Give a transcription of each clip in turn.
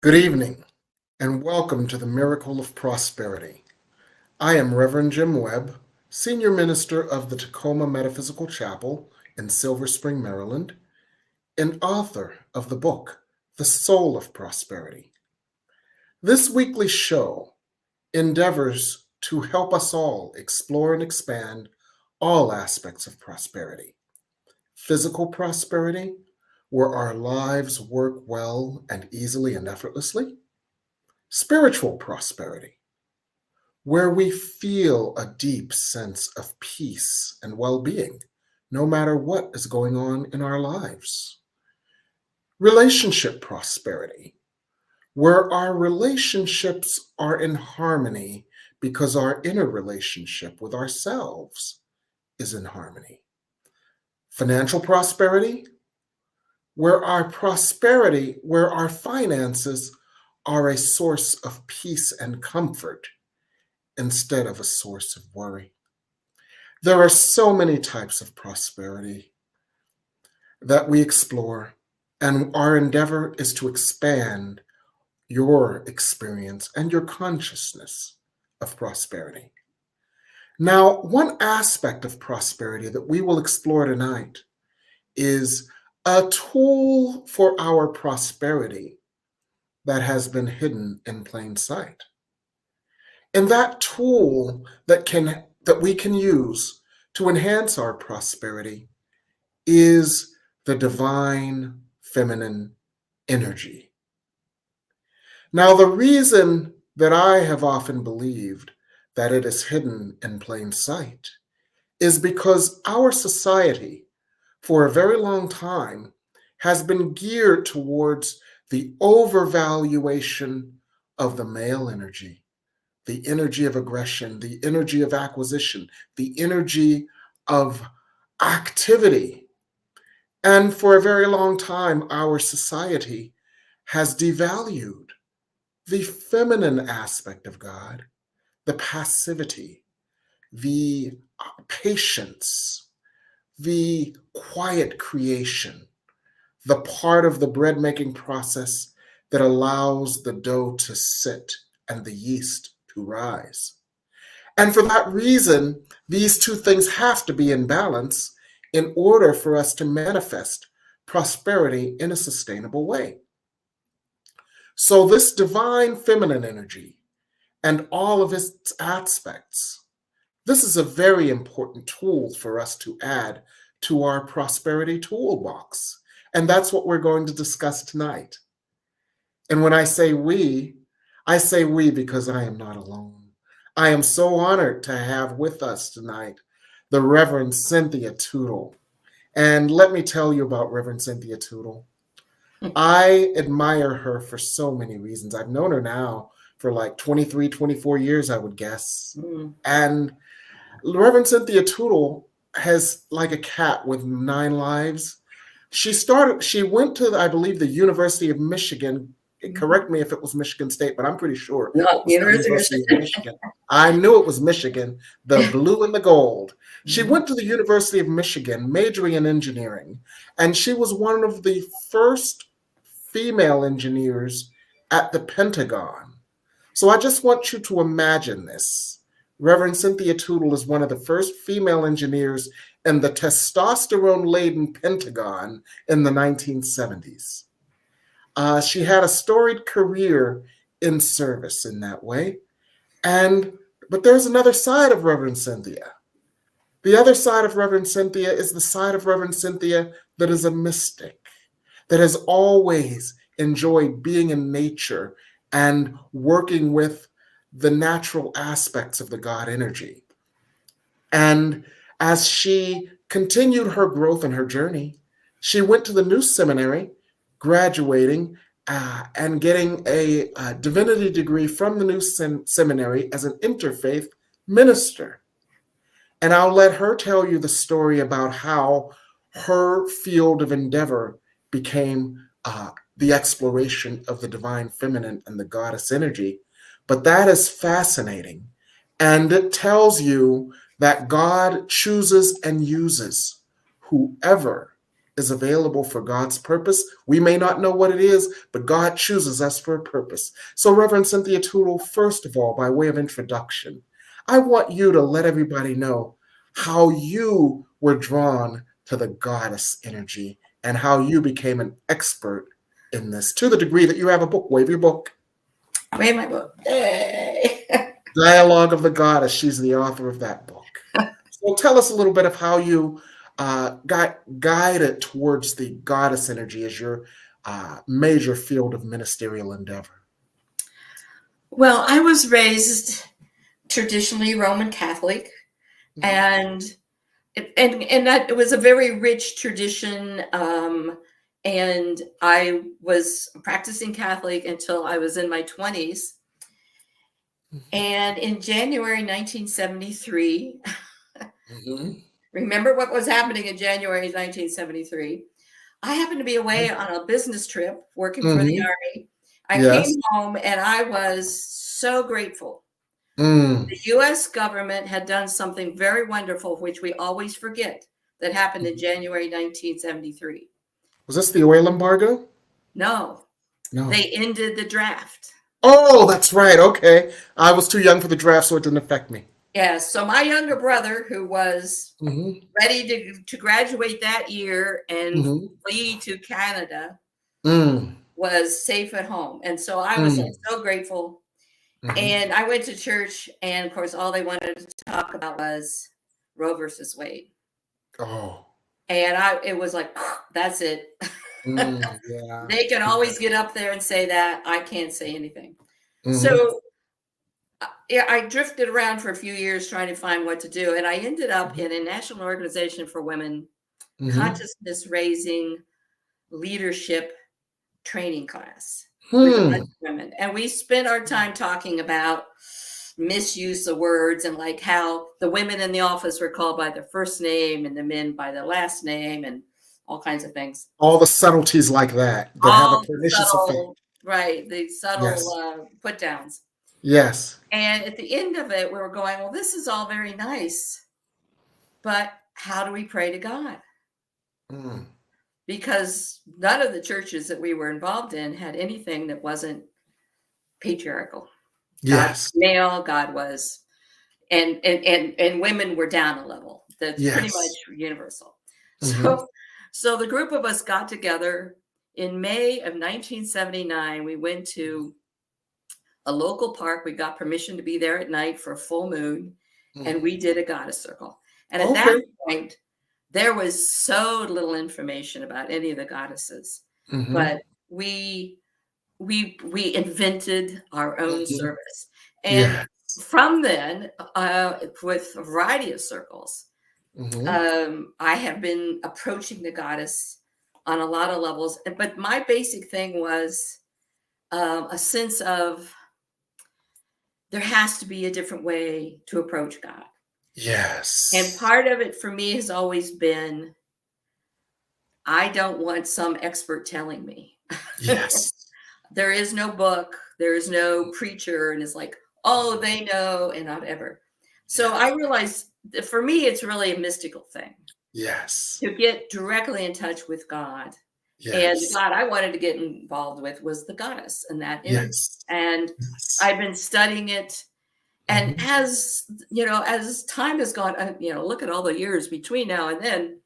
Good evening, and welcome to the Miracle of Prosperity. I am Reverend Jim Webb, Senior Minister of the Tacoma Metaphysical Chapel in Silver Spring, Maryland, and author of the book, The Soul of Prosperity. This weekly show endeavors to help us all explore and expand all aspects of prosperity. Physical prosperity, where our lives work well and easily and effortlessly. Spiritual prosperity, where we feel a deep sense of peace and well-being, no matter what is going on in our lives. Relationship prosperity, where our relationships are in harmony because our inner relationship with ourselves is in harmony. Financial prosperity, where our finances are a source of peace and comfort instead of a source of worry. There are so many types of prosperity that we explore, and our endeavor is to expand your experience and your consciousness of prosperity. Now, one aspect of prosperity that we will explore tonight is a tool for our prosperity that has been hidden in plain sight. And that tool that we can use to enhance our prosperity is the divine feminine energy. Now, the reason that I have often believed that it is hidden in plain sight is because our society, for a very long time, has been geared towards the overvaluation of the male energy, the energy of aggression, the energy of acquisition, the energy of activity. And for a very long time, our society has devalued the feminine aspect of God, the passivity, the patience, the quiet creation, the part of the bread making process that allows the dough to sit and the yeast to rise. And for that reason, these two things have to be in balance in order for us to manifest prosperity in a sustainable way. So this divine feminine energy and all of its aspects, this is a very important tool for us to add to our prosperity toolbox. And that's what we're going to discuss tonight. And when I say we because I am not alone. I am so honored to have with us tonight the Reverend Cynthia Tootle. And let me tell you about Reverend Cynthia Tootle. I admire her for so many reasons. I've known her now for like 23, 24 years, I would guess. And Reverend Cynthia Tootle has, like a cat with 9 lives. She went to, I believe, the University of Michigan. Correct me if it was Michigan State, but I'm pretty sure No, it was University of Michigan. I knew it was Michigan, the blue and the gold. She went to the University of Michigan, majoring in engineering, and she was one of the first female engineers at the Pentagon. So I just want you to imagine this. Reverend Cynthia Tootle is one of the first female engineers in the testosterone-laden Pentagon in the 1970s. She had a storied career in service in that way. But there's another side of Reverend Cynthia. The other side of Reverend Cynthia is the side of Reverend Cynthia that is a mystic, that has always enjoyed being in nature and working with the natural aspects of the God energy. And as she continued her growth and her journey, she went to the new seminary, graduating and getting a divinity degree from the new seminary as an interfaith minister. And I'll let her tell you the story about how her field of endeavor became the exploration of the divine feminine and the goddess energy. But that is fascinating. And it tells you that God chooses and uses whoever is available for God's purpose. We may not know what it is, but God chooses us for a purpose. So, Reverend Cynthia Tootle, first of all, by way of introduction, I want you to let everybody know how you were drawn to the goddess energy and how you became an expert in this to the degree that you have a book. Wave your book. Wave my book. Hey. Dialogue of the Goddess. She's the author of that book. So tell us a little bit of how you got guided towards the goddess energy as your major field of ministerial endeavor. Well, I was raised traditionally Roman Catholic, and that it was a very rich tradition. And I was practicing Catholic until I was in my 20s. And in January 1973, remember what was happening in January 1973? I happened to be away on a business trip working for the Army. I came home and I was so grateful. The U.S. government had done something very wonderful, which we always forget, that happened in January 1973. Was this the oil embargo? No. They ended the draft. Oh, that's right. Okay. I was too young for the draft, so it didn't affect me. Yes. So my younger brother, who was ready to graduate that year and flee to Canada, was safe at home. And so I was so grateful. And I went to church, and of course, all they wanted to talk about was Roe versus Wade. Oh. And it was like, that's it. They can always get up there and say that. I can't say anything. So I drifted around for a few years trying to find what to do. And I ended up in a National Organization for Women consciousness raising leadership training class with a bunch of women. And we spent our time talking about misuse of words and like how the women in the office were called by their first name and the men by their last name and all kinds of things. All the subtleties like that have a pernicious effect. Right. The subtle put downs. Yes. And at the end of it, we were going, well, this is all very nice, but how do we pray to God? Because none of the churches that we were involved in had anything that wasn't patriarchal. Yes. God, male, God was, and women were down a level. That's pretty much universal. So the group of us got together in May of 1979. We went to a local park. We got permission to be there at night for a full moon, and we did a goddess circle. And at that point, there was so little information about any of the goddesses, but we invented our own service. And from then, with a variety of circles, I have been approaching the goddess on a lot of levels. But my basic thing was a sense of there has to be a different way to approach God. Yes. And part of it for me has always been, I don't want some expert telling me. Yes. There is no book. There is no preacher. And it's like, oh, they know and whatever. So I realized that for me, it's really a mystical thing. Yes. To get directly in touch with God. Yes. And the God I wanted to get involved with was the goddess and that. And I've been studying it. And as time has gone, look at all the years between now and then,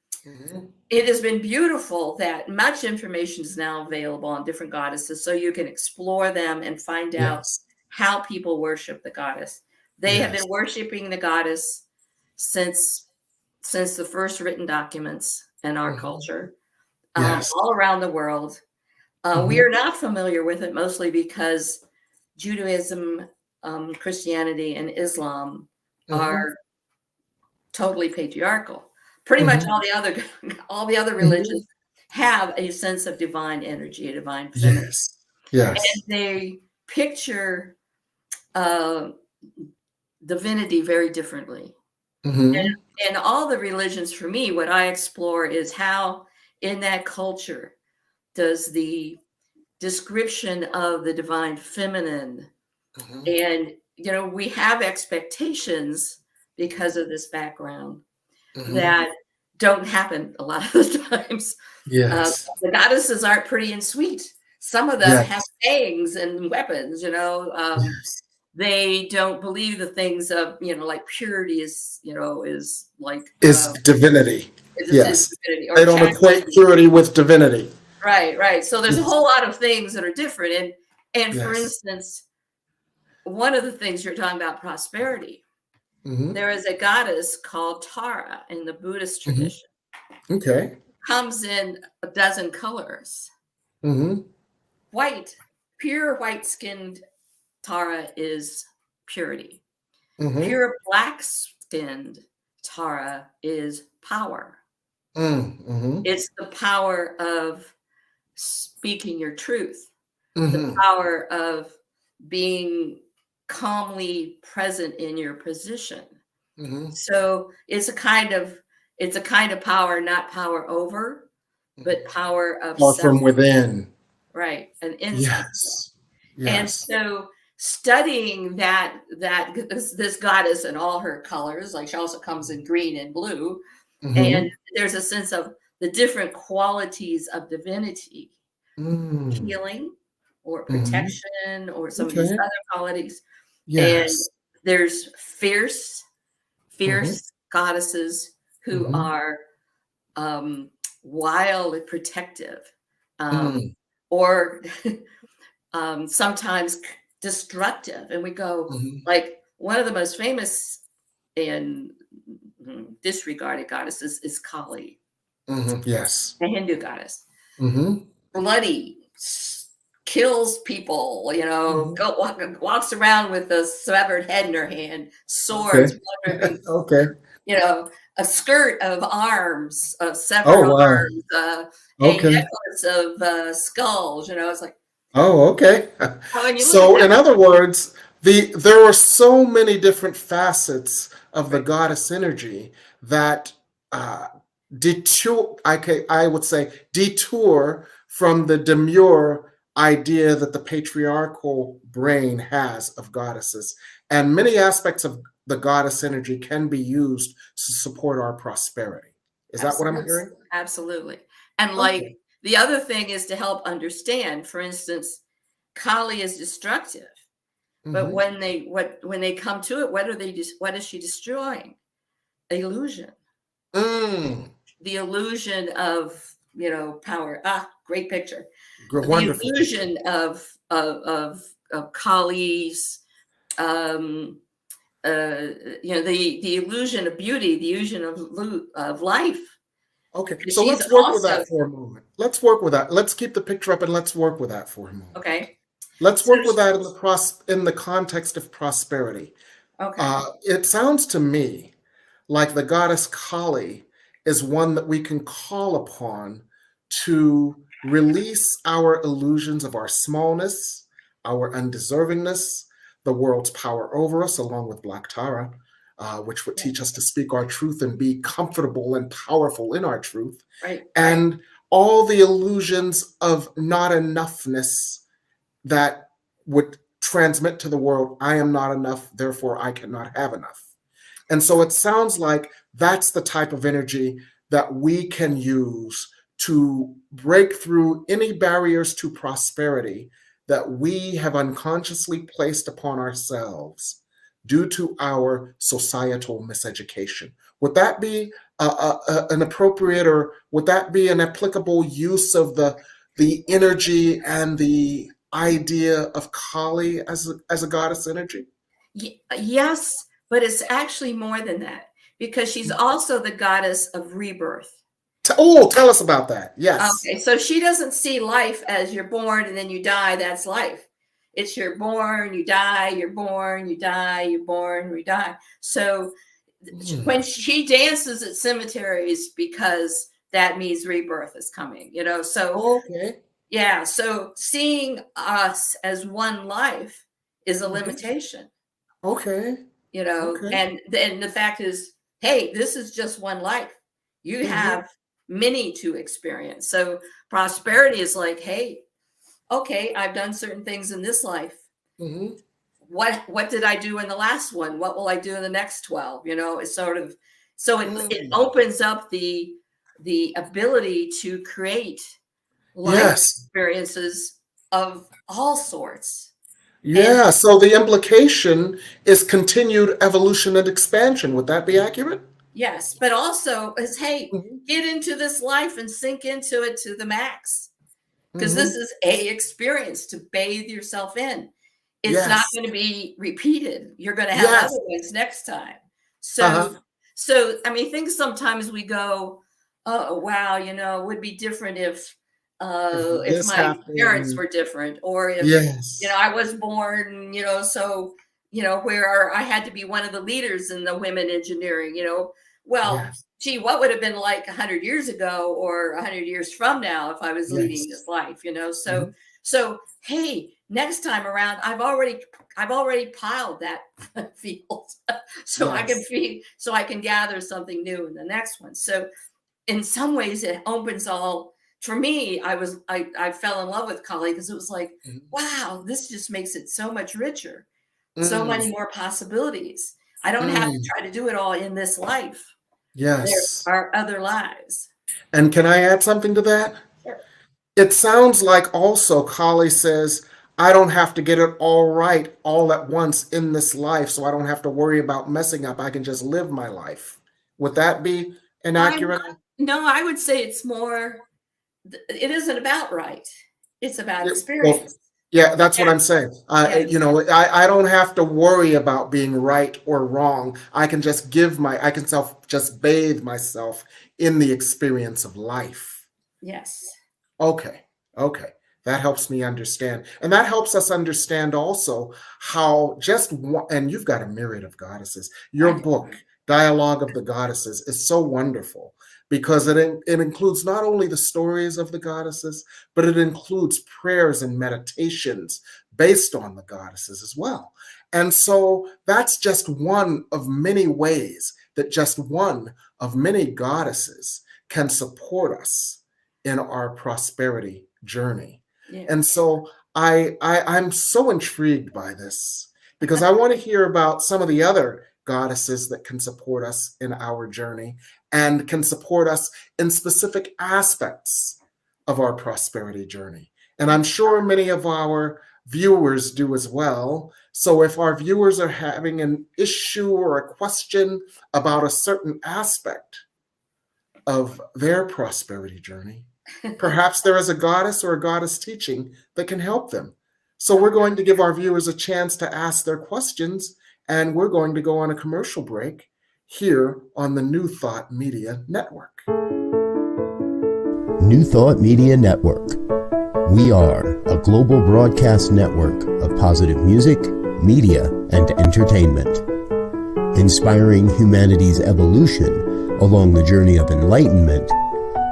it has been beautiful that much information is now available on different goddesses. So you can explore them and find out how people worship the goddess. They have been worshiping the goddess since the first written documents in our culture, all around the world. We are not familiar with it mostly because Judaism, Christianity, and Islam are totally patriarchal. Pretty much all the other religions have a sense of divine energy, a divine feminine. Yes. And they picture divinity very differently. And all the religions, for me, what I explore is how in that culture does the description of the divine feminine, and we have expectations because of this background that don't happen a lot of the times. Yes. The goddesses aren't pretty and sweet. Some of them have Yes. fangs and weapons, Yes. they don't believe the things of, like purity is like, Is divinity. is Yes. divinity, or They don't equate chastity. purity with divinity. Right, right. So there's a Yes. whole lot of things that are different. And for Yes. instance, one of the things you're talking about, prosperity, Hmm. there is a goddess called Tara in the Buddhist Hmm. tradition. Okay. Comes in a dozen colors. Hmm. White, pure white skinned Tara is purity. Hmm. Pure black skinned Tara is power. Hmm. It's the power of speaking your truth, the Hmm. power of being calmly present in your position. Hmm. So it's a kind of power, not power over, but power of Or self, from within. right? An insight. Yes. And Yes. so studying this goddess in all her colors, like she also comes in green and blue, and Hmm. there's a sense of the different qualities of divinity, Mm. healing or Hmm. protection or some of these Okay. other qualities. And Yes. there's fierce, Hmm. fierce goddesses who Hmm. are um, wild and protective, um, Mm. or sometimes destructive. And we go, Hmm. like, one of the most famous and disregarded goddesses is Kali, Hmm. Yes. a Hindu goddess. Hmm. Bloody, kills people, Hmm. walks around with a severed head in her hand, Okay. swords, blood dripping, Okay. you know, a skirt of arms, of severed Oh, wow. arms, a Okay. necklace of skulls. It's like, Oh, okay. when you look at So, that, in other words, there are so many different facets of the right? goddess energy that uh, detour. I would say detour from the demure idea that the patriarchal brain has of goddesses, and many aspects of the goddess energy can be used to support our prosperity. Is that what I'm Absolutely, hearing? absolutely. And like Okay. the other thing is to help understand. For instance, Kali is destructive, but Hmm. when they come to it, what is she destroying? Illusion. Mm. The illusion of power. Great picture. The Wonderful picture. illusion of Kali's, um the illusion of beauty, the illusion of life. Okay, Because so she's let's work with also that for a moment. Let's work with that. Let's keep the picture up and let's work with that for a moment. okay. Let's So work with that in the context of prosperity. okay. It sounds to me like the goddess Kali is one that we can call upon to release our illusions of our smallness, our undeservingness, the world's power over us, along with Black Tara, which would Yeah. teach us to speak our truth and be comfortable and powerful in our truth, Right. Right. and all the illusions of not enoughness that would transmit to the world, I am not enough, therefore I cannot have enough. And so it sounds like that's the type of energy that we can use to break through any barriers to prosperity that we have unconsciously placed upon ourselves due to our societal miseducation. Would that be an appropriate, or would that be an applicable use of the energy and the idea of Kali as a goddess energy? Yes, but it's actually more than that, because she's also the goddess of rebirth. Oh, tell us about that. Yes. Okay, so she doesn't see life as you're born and then you die, that's life. It's you're born, you die, you're born, you die, you're born, you die. So Mm. when she dances at cemeteries, because that means rebirth is coming, so Okay. yeah, so seeing us as one life is a Mhm. limitation, Okay. Okay. and then the fact is, hey, this is just one life. You Hmm. have many to experience. So prosperity is like, hey, okay, I've done certain things in this life. Hmm. What did I do in the last one? What will I do in the next 12? It's sort of So it opens up the ability to create life experiences of all sorts. Yeah, so the implication is continued evolution and expansion. Would that be accurate? Yes, but also is, hey, Mm-hmm. get into this life and sink into it to the max. Because Mm-hmm. this is a experience to bathe yourself in. It's not Yes. going to be repeated. You're going to have Yes. other ones next time. Uh-huh. So I mean, things sometimes we go, oh wow, you know, it would be different if This my parents happened. were different, or if you know Yes. I was born, you know, so you know where I had to be one of the leaders in the women engineering, you know. Well, Yes. gee, what would have been like 100 years ago or 100 years from now if I was leading this Yes. life, you know? Mm-hmm. So hey, next time around, I've already piled that field, so Yes. I can gather something new in the next one. So in some ways, it opens all. For me, I fell in love with Kali because it was like, wow, this just makes it so much richer, so many more possibilities. I don't have to try to do it all in this life. Yes. There are other lives. And can I add something to that? Sure. It sounds like also Kali says, I don't have to get it all right all at once in this life, so I don't have to worry about messing up. I can just live my life. Would that be inaccurate? No, I would say it's more, it isn't about right. It's about Well, experience. yeah, that's what I'm saying. Yes. You know, I don't have to worry about being right or wrong. I can just just bathe myself in the experience of life. Yes. Okay. That helps me understand. And that helps us understand also how and you've got a myriad of goddesses. Your book, Dialogue of the Goddesses, is so wonderful because it includes not only the stories of the goddesses, but it includes prayers and meditations based on the goddesses as well. And so that's just one of many ways that just one of many goddesses can support us in our prosperity journey. Yeah. And so I'm so intrigued by this because I want to hear about some of the other goddesses that can support us in our journey and can support us in specific aspects of our prosperity journey. And I'm sure many of our viewers do as well. So if our viewers are having an issue or a question about a certain aspect of their prosperity journey, perhaps there is a goddess or a goddess teaching that can help them. So we're going to give our viewers a chance to ask their questions, and we're going to go on a commercial break here on the New Thought Media Network. New Thought Media Network. We are a global broadcast network of positive music, media, and entertainment, inspiring humanity's evolution along the journey of enlightenment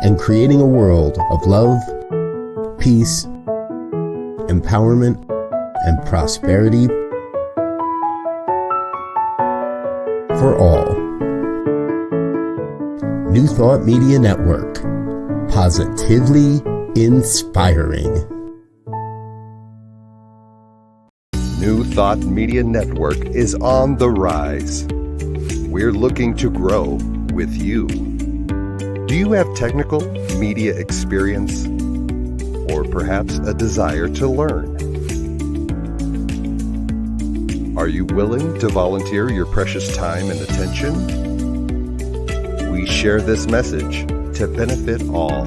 and creating a world of love, peace, empowerment, and prosperity for all. New Thought Media Network. Positively inspiring. New Thought Media Network is on the rise. We're looking to grow with you. Do you have technical media experience or perhaps a desire to learn? Are you willing to volunteer your precious time and attention? We share this message to benefit all.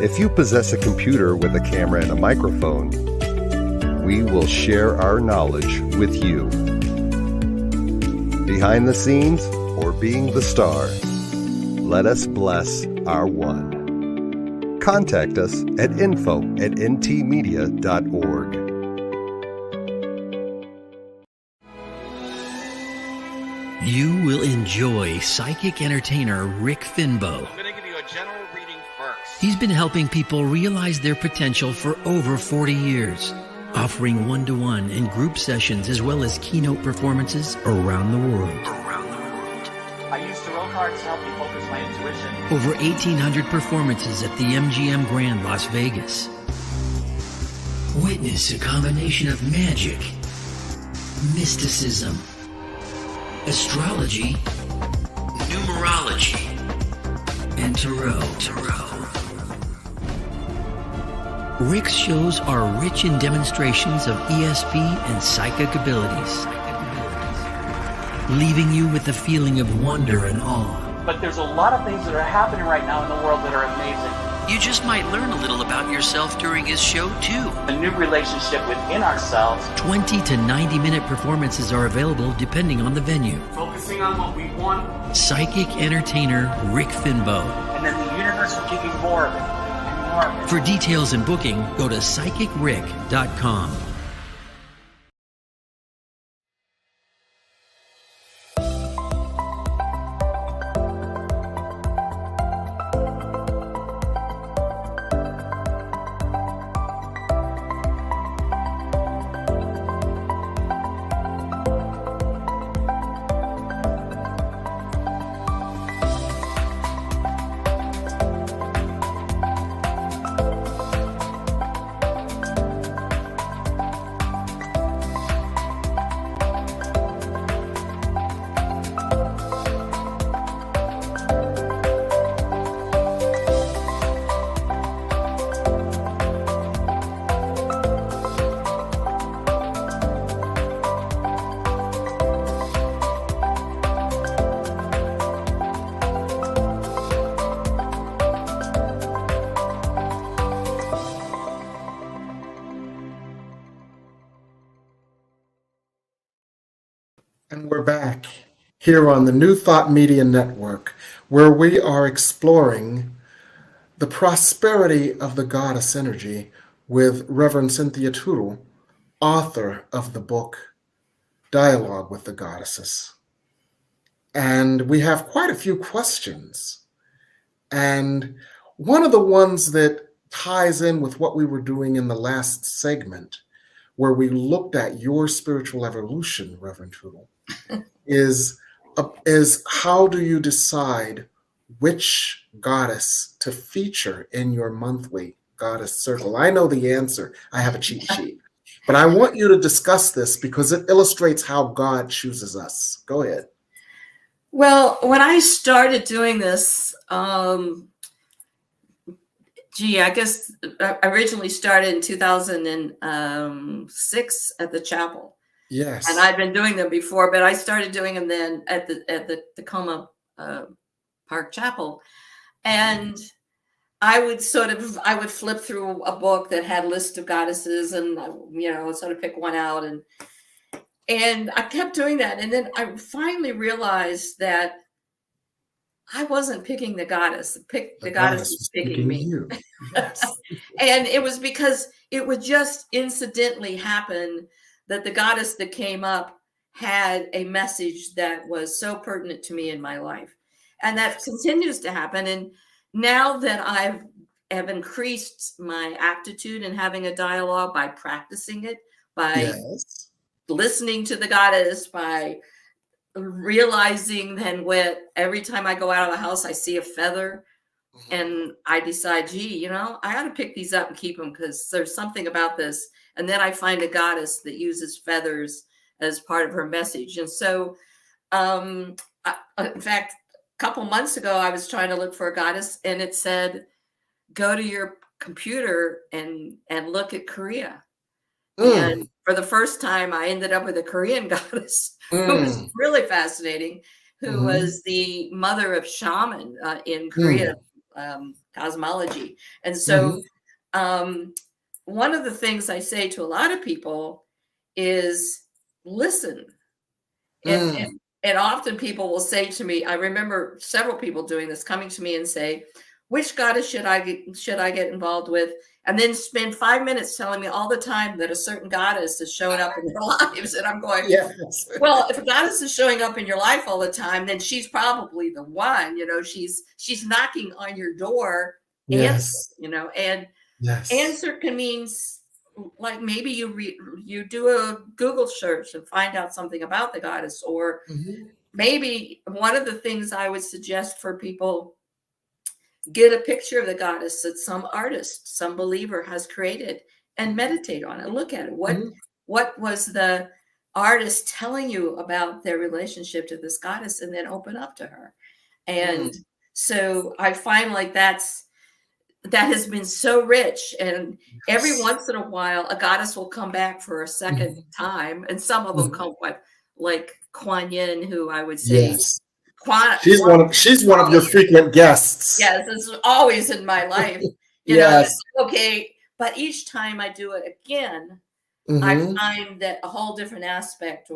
If you possess a computer with a camera and a microphone, we will share our knowledge with you. Behind the scenes or being the star, let us bless our one. Contact us at info@ntmedia.org. You will enjoy psychic entertainer Rick Finbow. I'm going to give you a general reading first. He's been helping people realize their potential for over 40 years, offering one-to-one and group sessions as well as keynote performances around the world. I use tarot cards to help me focus my intuition. Over 1,800 performances at the MGM Grand Las Vegas. Witness a combination of magic, mysticism, astrology, numerology, and tarot. Rick's shows are rich in demonstrations of ESP and psychic abilities, leaving you with a feeling of wonder and awe. But there's a lot of things that are happening right now in the world that are amazing. You just might learn a little about yourself during his show, too. A new relationship within ourselves. 20 to 90-minute performances are available depending on the venue. Focusing on what we want. Psychic entertainer Rick Finbow. And then the universe will give you more of it. And more of it. For details and booking, go to psychicrick.com. And we're back here on the New Thought Media Network, where we are exploring the prosperity of the goddess energy with Reverend Cynthia Tootle, author of the book Dialogue with the Goddesses. And we have quite a few questions. And one of the ones that ties in with what we were doing in the last segment, where we looked at your spiritual evolution, Reverend Tootle, is how do you decide which goddess to feature in your monthly goddess circle? I know the answer. I have a cheat sheet. But I want you to discuss this because it illustrates how God chooses us. Go ahead. Well, when I started doing this, I guess I originally started in 2006 at the chapel. Yes. And I'd been doing them before, but I started doing them then at the Tacoma Park Chapel. And I would flip through a book that had a list of goddesses and, sort of pick one out. And I kept doing that. And then I finally realized that I wasn't picking the goddess. The goddess was picking me. You. Yes. And it was because it would just incidentally happen that the goddess that came up had a message that was so pertinent to me in my life. And that continues to happen. And now that I have increased my aptitude in having a dialogue by practicing it, by listening to the goddess, by realizing then every time I go out of the house, I see a feather and I decide, I ought to pick these up and keep them because there's something about this. And then I find a goddess that uses feathers as part of her message. And so, in fact, a couple months ago, I was trying to look for a goddess and it said, go to your computer and look at Korea. And for the first time, I ended up with a Korean goddess who was really fascinating, who was the mother of shaman in Korea cosmology. And so one of the things I say to a lot of people is listen. And often people will say to me, I remember several people doing this, coming to me and say, which goddess should I get involved with? And then spend 5 minutes telling me all the time that a certain goddess is showing up in their lives. And I'm going, well, if a goddess is showing up in your life all the time, then she's probably the one, she's knocking on your door. Answer, and answer can mean like maybe you do a Google search and find out something about the goddess, or maybe one of the things I would suggest for people, get a picture of the goddess that some artist, some believer has created and meditate on it. Look at it. What was the artist telling you about their relationship to this goddess and then open up to her. And so I find like that has been so rich. And every once in a while, a goddess will come back for a second time. And some of them come with, like Kuan Yin, who I would say, Yes. she's one of your frequent guests. Yes, it's always in my life. You Yes. know, okay. But each time I do it again, I find that a whole different aspect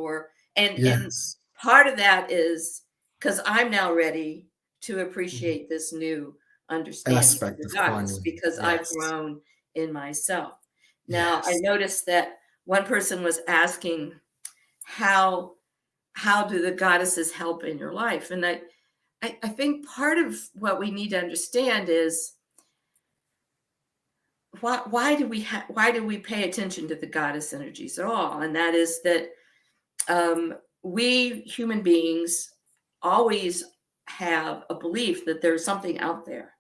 and part of that is because I'm now ready to appreciate this new understanding Aspect of the of goddess Kuan Yin. because I've grown in myself. Now I Yes. noticed that one person was asking how do the goddesses help in your life? And I think part of what we need to understand is why do we pay attention to the goddess energies at all? And that is that we human beings always have a belief that there's something out there,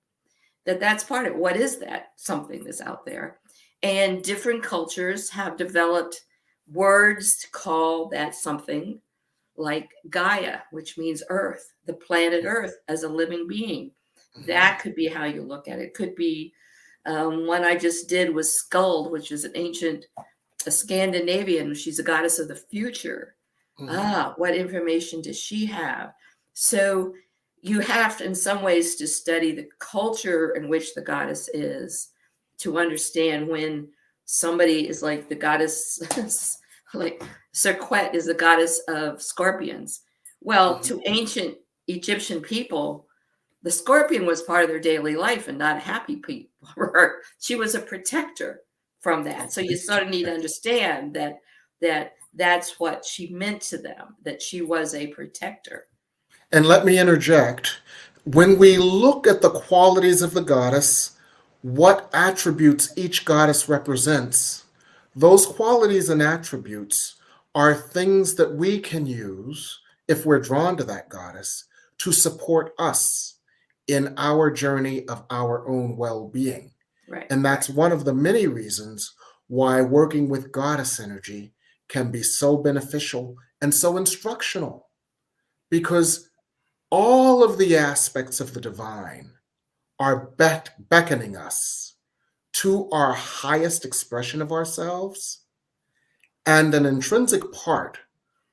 that's part of it. What is that something that's out there? And different cultures have developed words to call that something, like Gaia, which means earth, the planet earth as a living being. That could be how you look at it. Could be one I just did was Skuld, which is an ancient Scandinavian. She's a goddess of the future. What information does she have? So you have to, in some ways, to study the culture in which the goddess is to understand when somebody is like the goddess, like Serquet is the goddess of scorpions. Well, to ancient Egyptian people, the scorpion was part of their daily life and not a happy people. She was a protector from that. So you sort of need to understand that that's what she meant to them, that she was a protector. And let me interject. When we look at the qualities of the goddess, what attributes each goddess represents, those qualities and attributes are things that we can use, if we're drawn to that goddess, to support us in our journey of our own well-being. Right. And that's one of the many reasons why working with goddess energy can be so beneficial and so instructional, because all of the aspects of the divine are beckoning us to our highest expression of ourselves, and an intrinsic part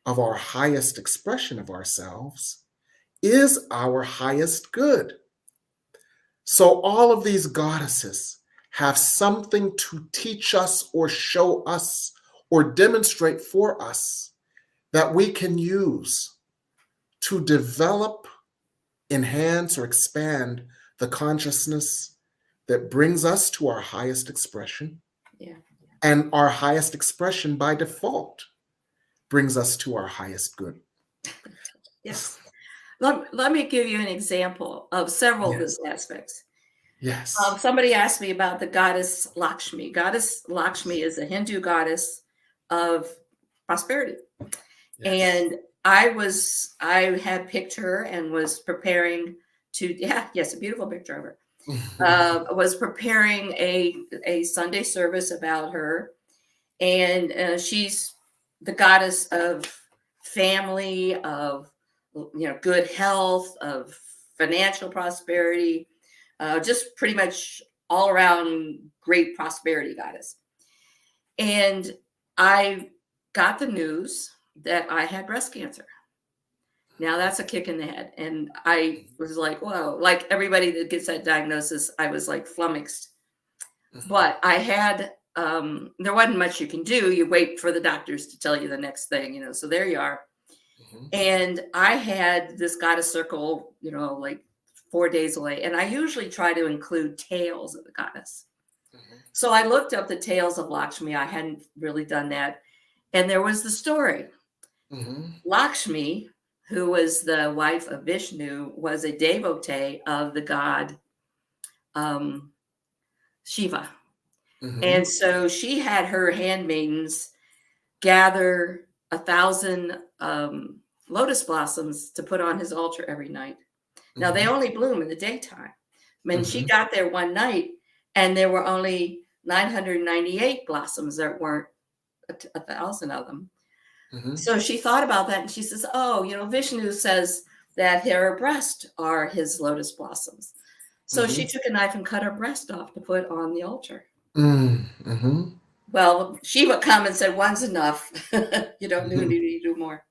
of our highest expression of ourselves is our highest good. So all of these goddesses have something to teach us or show us or demonstrate for us that we can use to develop, enhance, or expand the consciousness that brings us to our highest expression. Yeah. And our highest expression by default brings us to our highest good. Yes. Let me give you an example of several of those aspects. Yes. Somebody asked me about the goddess Lakshmi. Goddess Lakshmi is a Hindu goddess of prosperity. Yes. And I had picked her and was preparing to, a beautiful picture of her. Was preparing a Sunday service about her. And she's the goddess of family, of good health, of financial prosperity, just pretty much all around great prosperity goddess. And I got the news that I had breast cancer. Now that's a kick in the head. And I was like, whoa, like everybody that gets that diagnosis, I was like flummoxed. But I had, there wasn't much you can do. You wait for the doctors to tell you the next thing, so there you are. And I had this goddess circle, like 4 days away. And I usually try to include tales of the goddess. So I looked up the tales of Lakshmi. I hadn't really done that. And there was the story. Lakshmi, who was the wife of Vishnu, was a devotee of the god Shiva. And so she had her handmaidens gather 1,000 lotus blossoms to put on his altar every night. Now they only bloom in the daytime. She got there one night and there were only 998 blossoms. There weren't 1,000 of them. So she thought about that and she says, oh, Vishnu says that her breast are his lotus blossoms. So she took a knife and cut her breast off to put on the altar. Well, Shiva come and said, one's enough. You don't need to do more.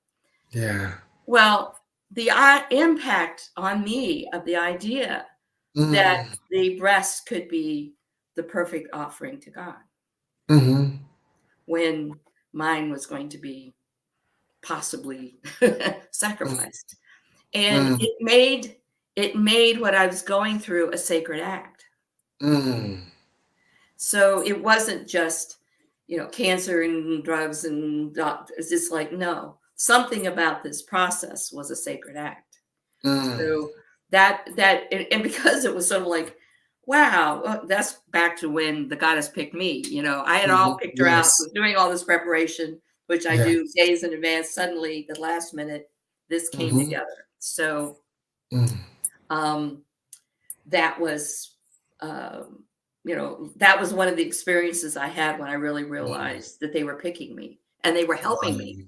Yeah. Well, the impact on me of the idea that the breast could be the perfect offering to God when mine was going to be possibly sacrificed. And it made what I was going through a sacred act. So it wasn't just, cancer and drugs and doctors. It's like, no, something about this process was a sacred act. So and because it was sort of like, wow, that's back to when the goddess picked me. I had all picked her out, was doing all this preparation, which I do days in advance. Suddenly, the last minute, this came together. So that was, that was one of the experiences I had when I really realized that they were picking me and they were helping me.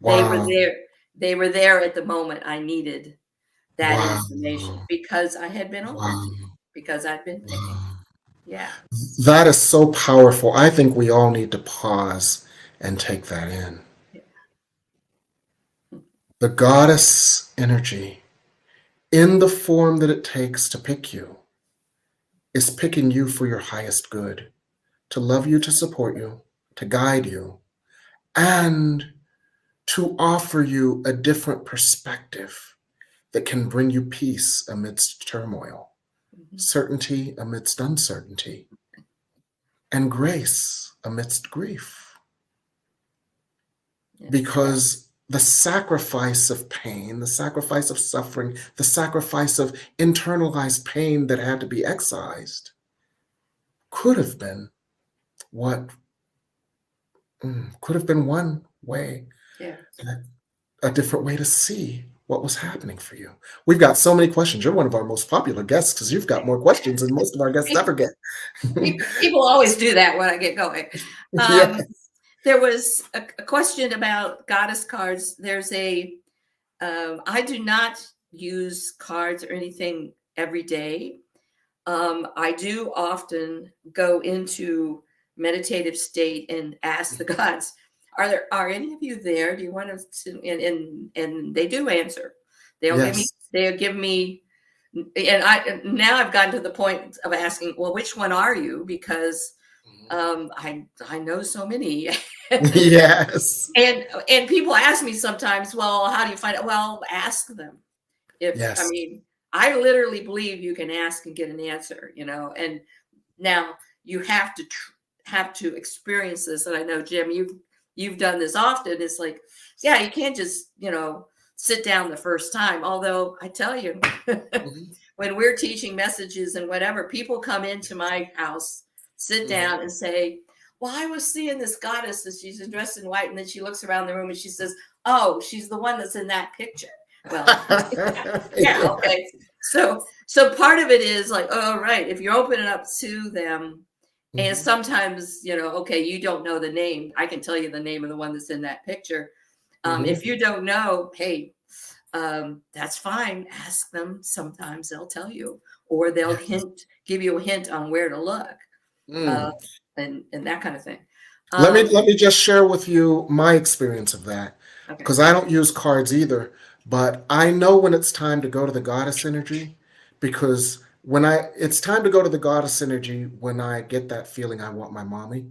They were there. They were there at the moment I needed that information because I had been open, because I'd been picking. Yeah. That is so powerful. I think we all need to pause and take that in. The goddess energy, in the form that it takes to pick you, is picking you for your highest good, to love you, to support you, to guide you, and to offer you a different perspective that can bring you peace amidst turmoil, certainty amidst uncertainty, and grace amidst grief. Because the sacrifice of pain, the sacrifice of suffering, the sacrifice of internalized pain that had to be excised could have been one way, a different way to see what was happening for you. We've got so many questions. You're one of our most popular guests because you've got more questions than most of our guests ever get. People always do that when I get going. There was a question about goddess cards. There's I do not use cards or anything every day. I do often go into meditative state and ask the gods, are any of you there? Do you want to, and they do answer. They'll give me, and I've gotten to the point of asking, well, which one are you? Because I know so many. Yes. And people ask me sometimes, well, how do you find it? Well, ask them. I literally believe you can ask and get an answer, and now you have to experience this. And I know, Jim, you've done this often. It's like, yeah, you can't just, sit down the first time. Although I tell you, when we're teaching messages and whatever, people come into my house, sit down and say, well, I was seeing this goddess and she's dressed in white. And then she looks around the room and she says, oh, she's the one that's in that picture. Well, yeah, okay. So part of it is like, oh, right. If you're opening up to them, and sometimes, okay, you don't know the name. I can tell you the name of the one that's in that picture. If you don't know, hey, that's fine. Ask them. Sometimes they'll tell you, or they'll give you a hint on where to look. And that kind of thing. Let me just share with you my experience of that, because I don't use cards either, but I know when it's time to go to the goddess energy, because it's time to go to the goddess energy when I get that feeling I want my mommy,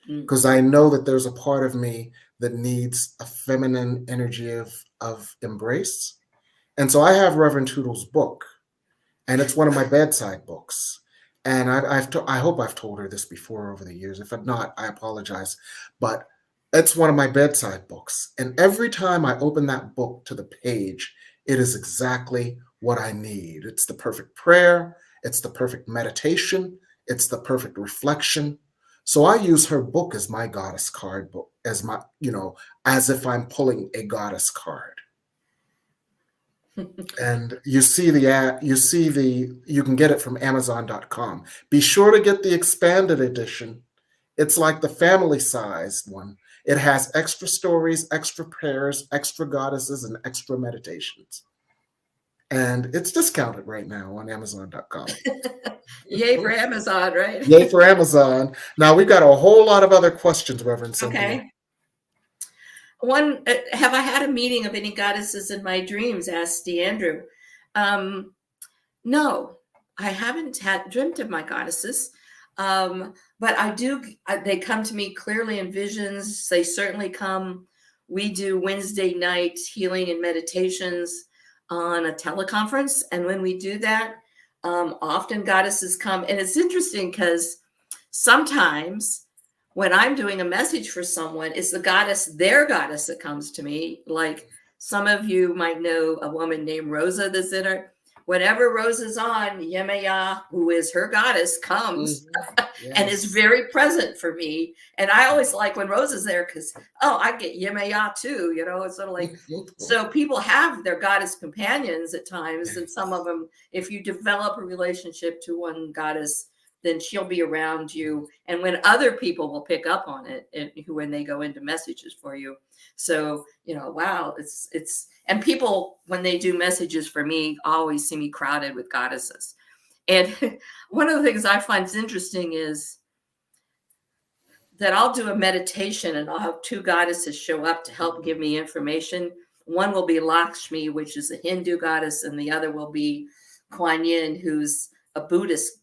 because I know that there's a part of me that needs a feminine energy of embrace. And so I have Reverend Tootle's book, and it's one of my bedside books. And I hope I've told her this before over the years. If not, I apologize. But it's one of my bedside books. And every time I open that book to the page, it is exactly what I need. It's the perfect prayer. It's the perfect meditation. It's the perfect reflection. So I use her book as my goddess card book, as my, as if I'm pulling a goddess card. And you see the ad, you can get it from Amazon.com. Be sure to get the expanded edition. It's like the family sized one. It has extra stories, extra prayers, extra goddesses, and extra meditations. And it's discounted right now on Amazon.com. Yay for Amazon, right? Yay for Amazon. Now we've got a whole lot of other questions, Reverend Cynthia. Okay. One, have I had a meeting of any goddesses in my dreams? Asked DeAndrew. No, I haven't dreamt of my goddesses. But I do, they come to me clearly in visions. They certainly come. We do Wednesday night healing and meditations on a teleconference. And when we do that, often goddesses come. And it's interesting because sometimes when I'm doing a message for someone, it's the goddess, their goddess, that comes to me. Like some of you might know a woman named Rosa that's in her. Whenever Rosa's on, Yemaya, who is her goddess, comes and is very present for me. And I always like when Rosa's there because, I get Yemaya too, it's sort of like, so people have their goddess companions at times. And some of them, if you develop a relationship to one goddess, then she'll be around you. And when other people will pick up on it and when they go into messages for you. So, wow, it's, and people, when they do messages for me, always see me crowded with goddesses. And one of the things I find interesting is that I'll do a meditation and I'll have two goddesses show up to help give me information. One will be Lakshmi, which is a Hindu goddess, and the other will be Kuan Yin, who's a Buddhist,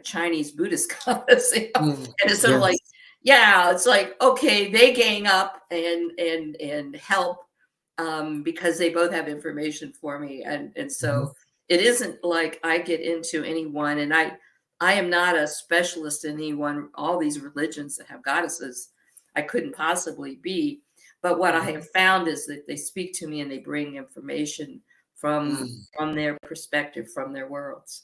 Chinese Buddhist goddess. And it's sort of like, it's like, okay, they gang up and help because they both have information for me. And so it isn't like I get into anyone, and I am not a specialist in anyone, all these religions that have goddesses, I couldn't possibly be. But what I have found is that they speak to me and they bring information from their perspective, from their worlds.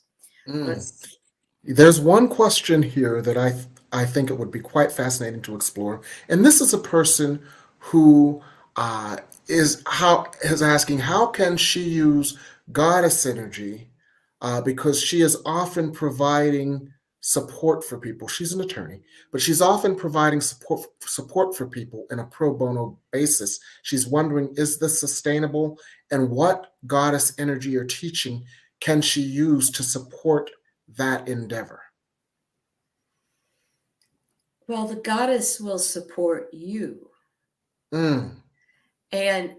There's one question here that I think it would be quite fascinating to explore. And this is a person who is asking, how can she use goddess energy? Because she is often providing support for people. She's an attorney, but she's often providing support for people in a pro bono basis. She's wondering, is this sustainable? And what goddess energy or teaching can she use to support that endeavor? Well, the goddess will support you. And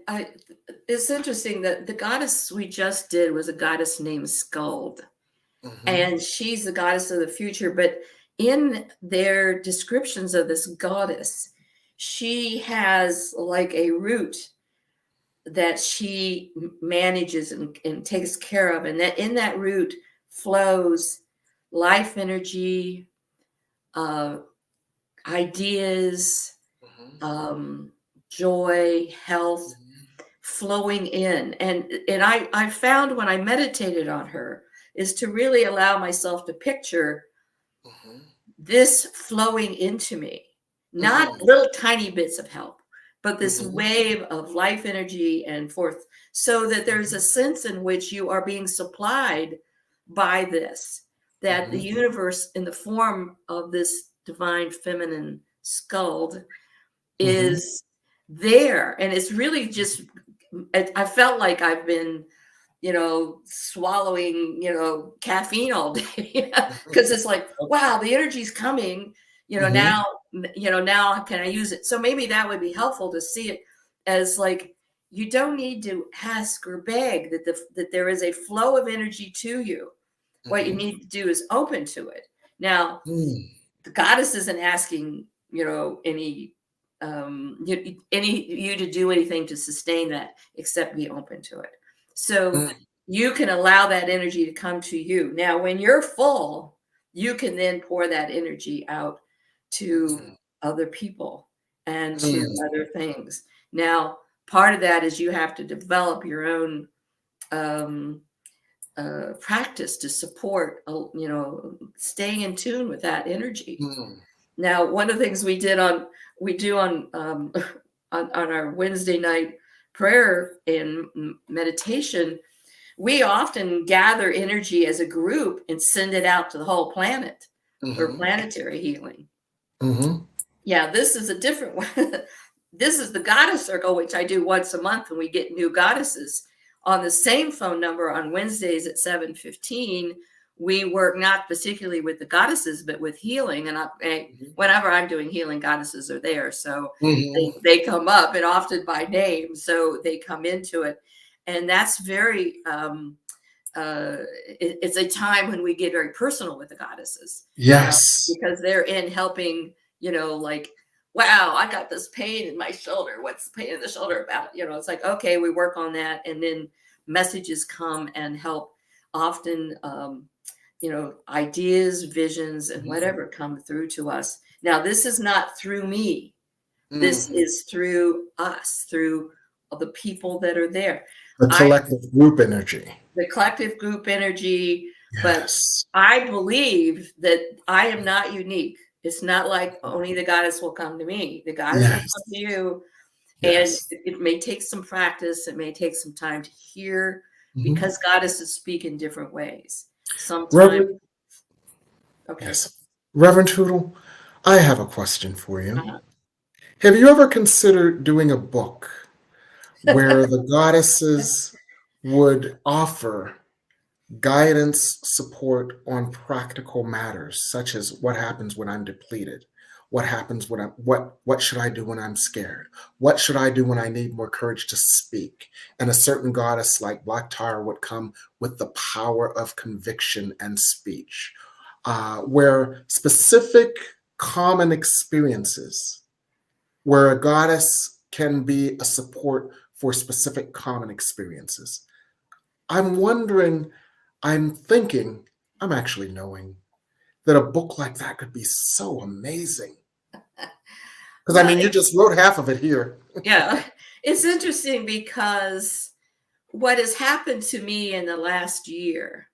it's interesting that the goddess we just did was a goddess named Skuld. And she's the goddess of the future. But in their descriptions of this goddess, she has like a root that she manages and takes care of. And that in that root flows life energy, ideas, joy, health, flowing in. And I found when I meditated on her is to really allow myself to picture this flowing into me, not little tiny bits of help, but this wave of life energy and forth, so that there's a sense in which you are being supplied by this, that the universe in the form of this divine feminine Skuld is there. And it's really just, I felt like I've been, swallowing, caffeine all day because it's like, wow, the energy's coming, now can I use it? So maybe that would be helpful to see it as like, you don't need to ask or beg that there is a flow of energy to you. What you need to do is open to it. Now, the goddess isn't asking, any you to do anything to sustain that, except be open to it. So you can allow that energy to come to you. Now, when you're full, you can then pour that energy out to other people and to other things. Now, part of that is you have to develop your own practice to support, staying in tune with that energy. Now, one of the things we do on our Wednesday night prayer and meditation, we often gather energy as a group and send it out to the whole planet for planetary healing. Yeah, this is a different one. This is the goddess circle, which I do once a month, and we get new goddesses on the same phone number on Wednesdays at 7:15. We work not particularly with the goddesses, but with healing. And whenever I'm doing healing, goddesses are there. So they come up, and often by name. So they come into it. And that's very, it's a time when we get very personal with the goddesses. Yes. Because they're in helping, like, wow, I got this pain in my shoulder. What's the pain in the shoulder about? It's like, okay, we work on that. And then messages come and help. Often, ideas, visions, and whatever come through to us. Now, this is not through me. This is through us, through the people that are there. The collective group energy. The collective group energy. Yes. But I believe that I am not unique. It's not like only the goddess will come to me. The goddess will come to you. Yes. And it may take some practice. It may take some time to hear, because goddesses speak in different ways. Sometimes. Okay. Yes. Reverend Tootle, I have a question for you. Have you ever considered doing a book where the goddesses would offer guidance, support on practical matters, such as what happens when I'm depleted? What happens when what should I do when I'm scared? What should I do when I need more courage to speak? And a certain goddess like Black Tara would come with the power of conviction and speech, where specific common experiences, where a goddess can be a support for specific common experiences. I'm wondering, I'm thinking, I'm actually knowing that a book like that could be so amazing. Because I mean, you just wrote half of it here. Yeah, it's interesting because what has happened to me in the last year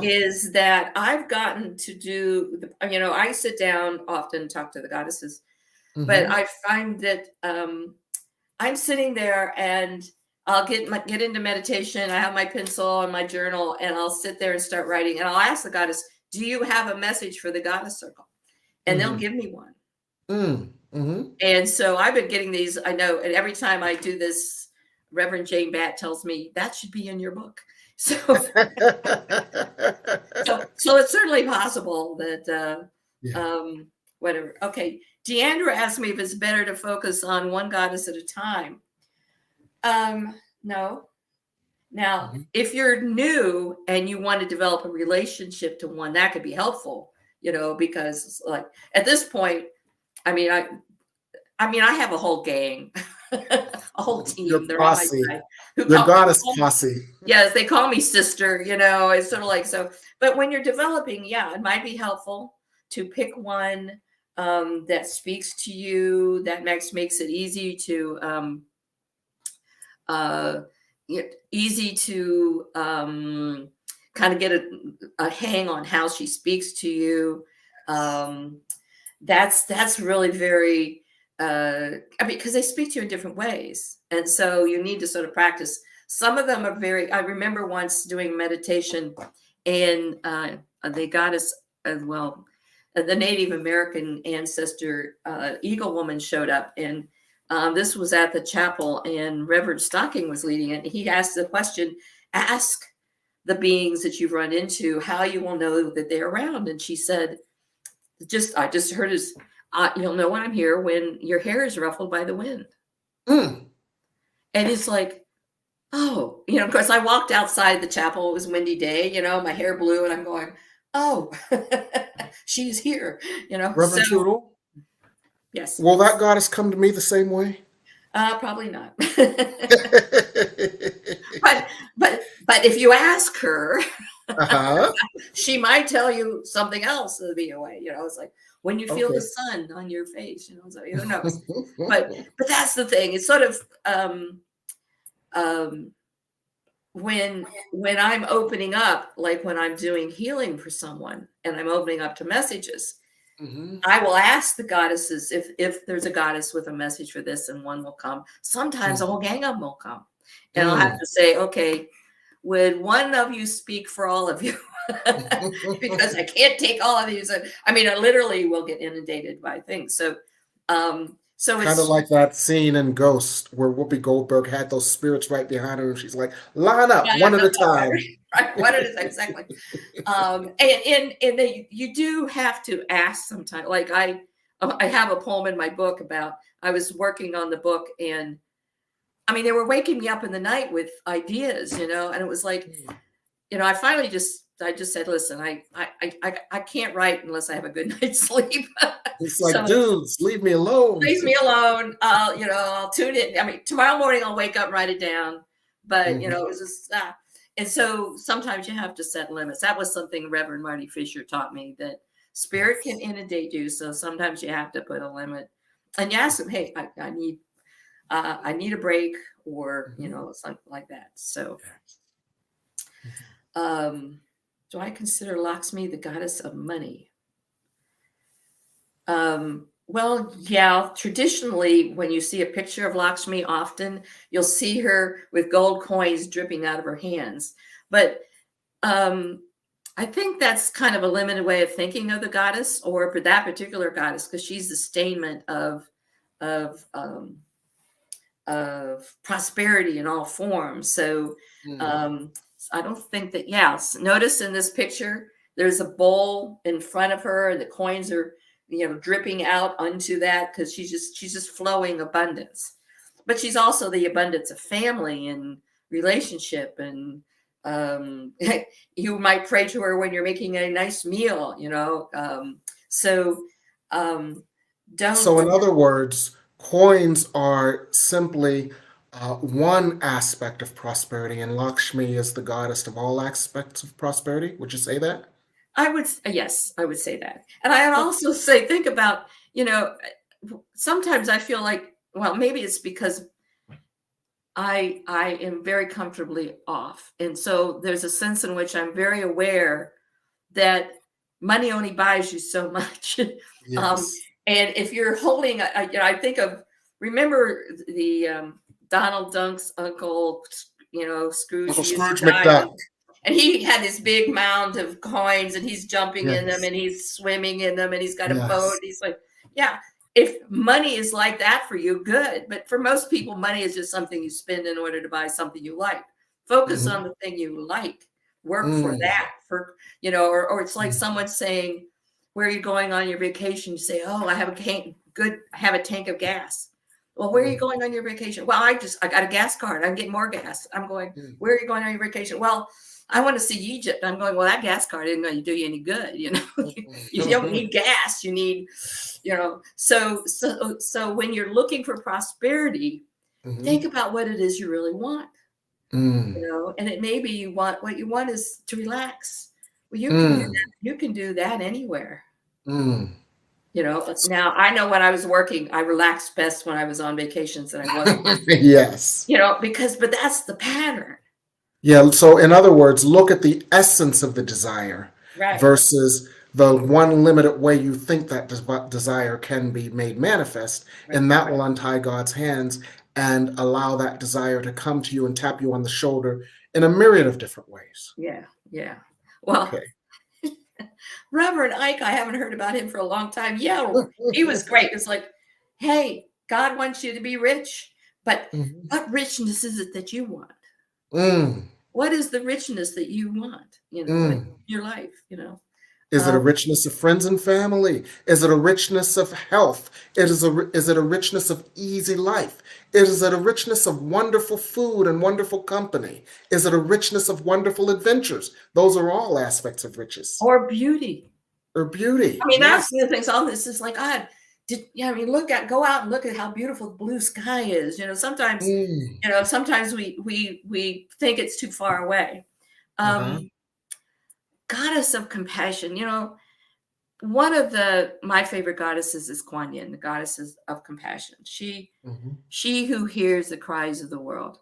is that I've gotten to do, I sit down often and talk to the goddesses, but I find that I'm sitting there and I'll get into meditation. I have my pencil and my journal, and I'll sit there and start writing. And I'll ask the goddess, do you have a message for the goddess circle? And they'll give me one. And so I've been getting these, I know, and every time I do this, Reverend Jane Batt tells me that should be in your book. So, so it's certainly possible that, whatever. Okay. Deandra asked me if it's better to focus on one goddess at a time. No. Now, if you're new and you want to develop a relationship to one, that could be helpful, because like at this point, I mean, I have a whole gang, a whole team. Your They're posse. on my side. Your goddess posse. Yes, they call me sister, it's sort of like so. But when you're developing, it might be helpful to pick one that speaks to you, that makes it easy to kind of get a hang on how she speaks to you. That's really very, because they speak to you in different ways. And so you need to sort of practice. Some of them are I remember once doing meditation, and they got us, the Native American ancestor, Eagle Woman, showed up, and this was at the chapel, and Reverend Stocking was leading it. He asked the question, ask the beings that you've run into how you will know that they're around. And she said, I just heard his, you'll know when I'm here when your hair is ruffled by the wind. And it's like, oh, of course I walked outside the chapel. It was a windy day, my hair blew, and I'm going, oh, she's here, Reverend Tootle? Yes. Will that goddess come to me the same way? Probably not. But if you ask her, she might tell you something else to be away. It's like when you feel the sun on your face, so who knows? but that's the thing. It's sort of when I'm opening up, like when I'm doing healing for someone and I'm opening up to messages, I will ask the goddesses if there's a goddess with a message for this, and one will come. Sometimes a whole gang of them will come. And I'll have to say, okay, would one of you speak for all of you? Because I can't take all of these. I mean, I literally will get inundated by things. So So Kind of it's like that scene in Ghost where Whoopi Goldberg had those spirits right behind her, and she's like, "Line up, one at a time." right, what it is exactly. And you do have to ask sometimes. Like I have a poem in my book about I was working on the book, and I mean they were waking me up in the night with ideas, and it was like, I finally I just said, listen, I can't write unless I have a good night's sleep. It's like, So dudes, leave me alone. leave me alone. I'll tune in. I mean, tomorrow morning I'll wake up and write it down. But it was just and so sometimes you have to set limits. That was something Reverend Marty Fisher taught me, that spirit can inundate you. So sometimes you have to put a limit. And you ask them, hey, I need a break, or something like that. So do I consider Lakshmi the goddess of money? Well, yeah, traditionally, when you see a picture of Lakshmi, often you'll see her with gold coins dripping out of her hands. But I think that's kind of a limited way of thinking of the goddess, or for that particular goddess, because she's the statement of prosperity in all forms. So I don't think that. Yes, notice in this picture, there's a bowl in front of her, and the coins are dripping out onto that, because she's just flowing abundance. But she's also the abundance of family and relationship, and you might pray to her when you're making a nice meal, so in other words, coins are simply one aspect of prosperity, and Lakshmi is the goddess of all aspects of prosperity. Would you say that? Yes, I would say that. And I'd also say, think about, sometimes I feel like, well, maybe it's because I am very comfortably off. And so there's a sense in which I'm very aware that money only buys you so much. Yes. And if you're holding, I think of, remember the Donald Duck's uncle, Scrooge. Uncle Scrooge McDuck. And he had this big mound of coins, and he's jumping in them, and he's swimming in them, and he's got a boat. He's like, yeah, if money is like that for you, good. But for most people, money is just something you spend in order to buy something you like. Focus on the thing you like. Work for that. Or it's like someone saying, where are you going on your vacation? You say, oh, I have a tank of gas. Well, where are you going on your vacation? Well, I got a gas card. I'm getting more gas. I'm going, where are you going on your vacation? Well, I want to see Egypt. I'm going, well, that gas card isn't going to do you any good. You don't need gas. You need, so when you're looking for prosperity, think about what it is you really want, and it may be what you want is to relax. Well, you can do that anywhere. Now I know when I was working, I relaxed best when I was on vacations and I wasn't. Yes. But that's the pattern. Yeah. So in other words, look at the essence of the desire versus the one limited way you think that desire can be made manifest. And that will untie God's hands and allow that desire to come to you and tap you on the shoulder in a myriad of different ways. Yeah. Yeah. Well, Reverend Ike, I haven't heard about him for a long time. Yeah, he was great. It's like, hey, God wants you to be rich, but what richness is it that you want? What is the richness that you want, in your life, Is it a richness of friends and family? Is it a richness of health? Is it a richness of easy life? Is it a richness of wonderful food and wonderful company? Is it a richness of wonderful adventures? Those are all aspects of riches. Or beauty. Or beauty. I mean, that's the things on this is like, God, go out and look at how beautiful the blue sky is. Sometimes, sometimes we think it's too far away. Goddess of compassion. One of my favorite goddesses is Kuan Yin, the goddess of compassion. She who hears the cries of the world.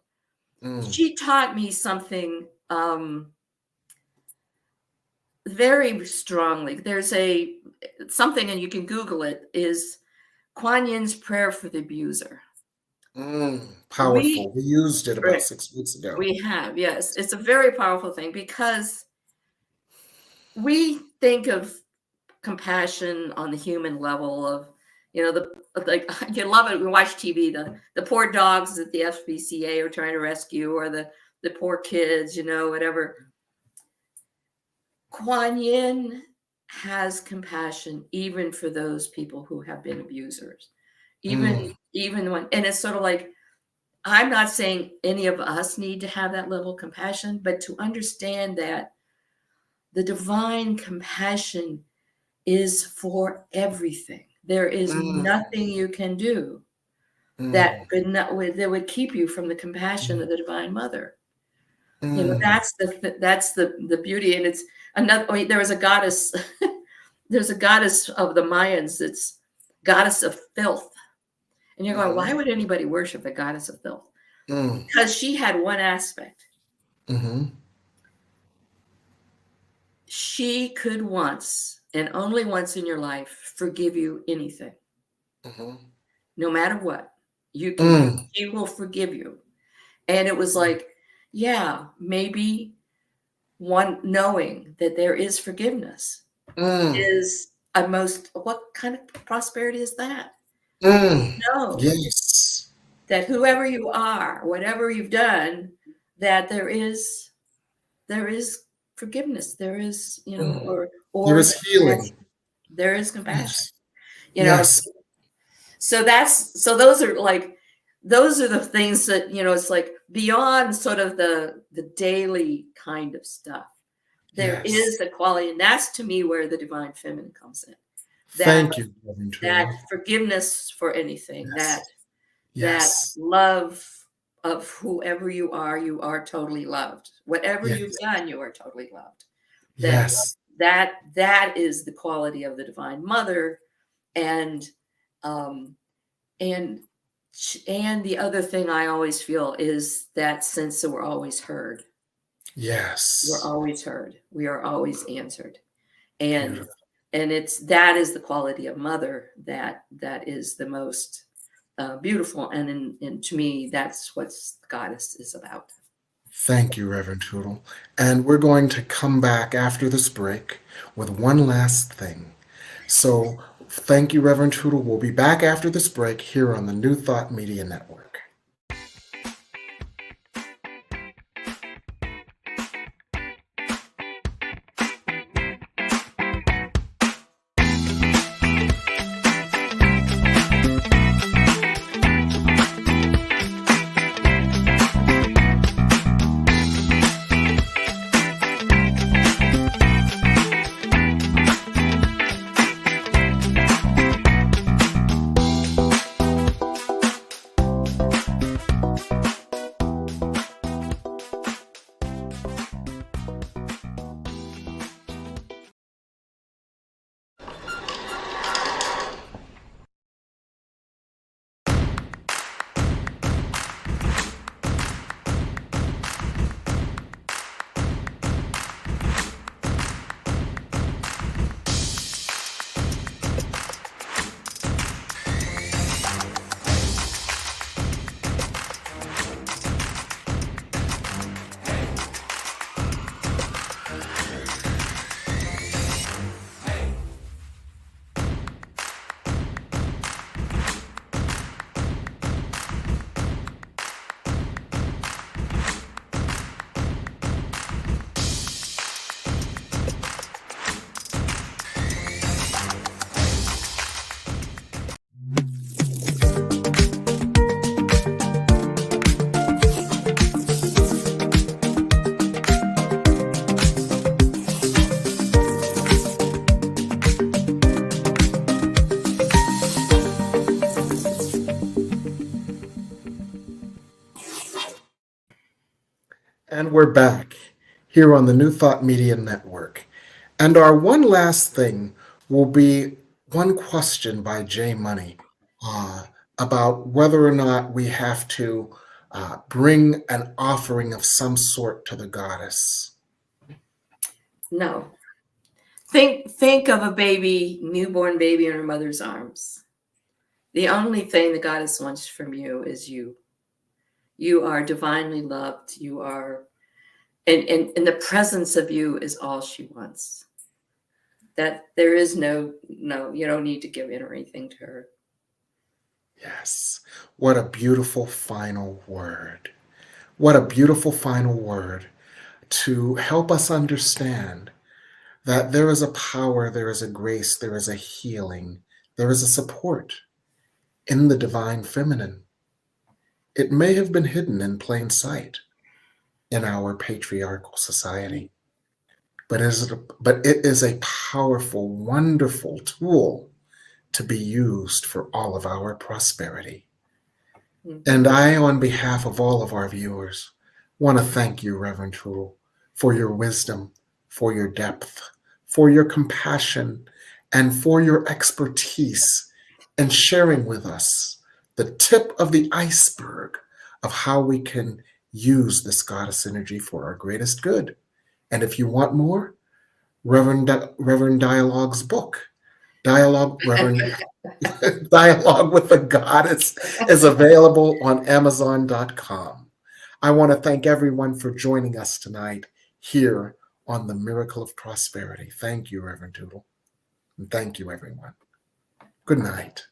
She taught me something very strongly. There's something, and you can Google it, is Kuan Yin's prayer for the abuser. Powerful. We used it about 6 weeks ago. We have, yes. It's a very powerful thing, because we think of compassion on the human level of, like you love it. We watch TV, the poor dogs that the SPCA are trying to rescue, or the poor kids, whatever. Kuan Yin has compassion even for those people who have been abusers. Even when, and it's sort of like, I'm not saying any of us need to have that level of compassion, but to understand that the divine compassion is for everything. There is nothing you can do that would keep you from the compassion of the Divine Mother. That's the beauty. And it's another. There was a goddess. There's a goddess of the Mayans. It's goddess of filth. And you're going, why would anybody worship the goddess of filth? Because she had one aspect. She could once, and only once in your life, forgive you anything. No matter what. She will forgive you. And it was like, yeah, maybe one knowing that there is forgiveness is what kind of prosperity is that? No. Yes. That whoever you are, whatever you've done, that there is forgiveness. There is, or there is healing. There is compassion. Yes. So those are the things that, it's like beyond sort of the daily kind of stuff. There is a quality, and that's to me where the divine feminine comes in. Thank you. That forgiveness for anything, that love of whoever you are totally loved. Whatever you've done, you are totally loved. That is the quality of the Divine Mother, and the other thing I always feel is that sense that we're always heard. Yes. We're always heard. We are always answered. And that is the quality of Mother that is the most beautiful. And to me, that's what Goddess is about. Thank you, Reverend Tootle. And we're going to come back after this break with one last thing. So thank you, Reverend Tootle. We'll be back after this break here on the New Thought Media Network. And we're back here on the New Thought Media Network. And our one last thing will be one question by Jay Money about whether or not we have to bring an offering of some sort to the goddess. No. Think of a baby, newborn baby in her mother's arms. The only thing the goddess wants from you is you. You are divinely loved. You are, and the presence of you is all she wants. That there is no, you don't need to give in or anything to her. Yes. What a beautiful final word. What a beautiful final word to help us understand that there is a power, there is a grace, there is a healing, there is a support in the divine feminine. It may have been hidden in plain sight in our patriarchal society, but it is a powerful, wonderful tool to be used for all of our prosperity. And I, on behalf of all of our viewers, want to thank you, Reverend Tootle, for your wisdom, for your depth, for your compassion, and for your expertise in sharing with us the tip of the iceberg of how we can use this goddess energy for our greatest good. And if you want more, Reverend Dialogue's book, Dialogue with the Goddess, is available on Amazon.com. I want to thank everyone for joining us tonight here on the Miracle of Prosperity. Thank you, Reverend Tootle. And thank you, everyone. Good night.